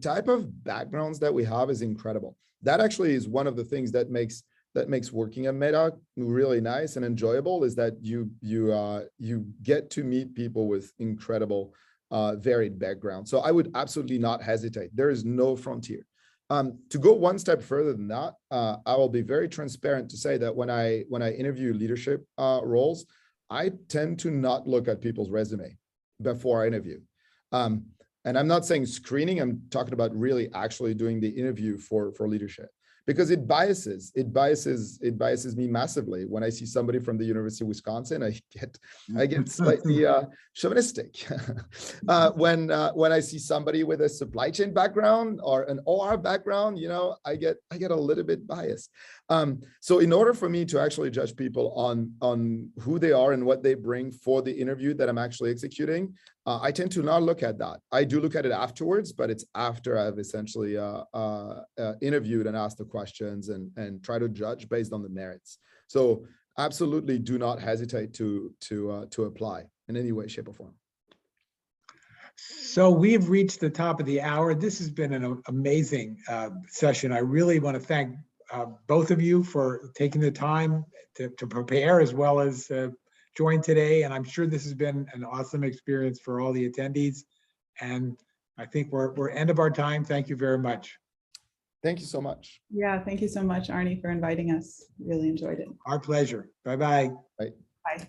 type of backgrounds that we have is incredible. That actually is one of the things that makes working at Meta really nice and enjoyable, is that you get to meet people with incredible varied background. So I would absolutely not hesitate. There is no frontier. To go one step further than that, I will be very transparent to say that when I interview leadership roles, I tend to not look at people's resume before I interview. And I'm not saying screening, I'm talking about really actually doing the interview for leadership. Because it biases me massively. When I see somebody from the University of Wisconsin, I get slightly chauvinistic. When I see somebody with a supply chain background or an OR background, I get a little bit biased. So in order for me to actually judge people on who they are and what they bring for the interview that I'm actually executing, I tend to not look at that. I do look at it afterwards, but it's after I've essentially interviewed and asked the questions and try to judge based on the merits. So absolutely do not hesitate to apply in any way, shape, or form. So we've reached the top of the hour. This has been an amazing session. I really want to thank both of you for taking the time to prepare as well as join today. And I'm sure this has been an awesome experience for all the attendees. And I think we're end of our time. Thank you very much. Thank you so much. Yeah, thank you so much, Arnie, for inviting us. Really enjoyed it. Our pleasure. Bye-bye. Bye. Bye.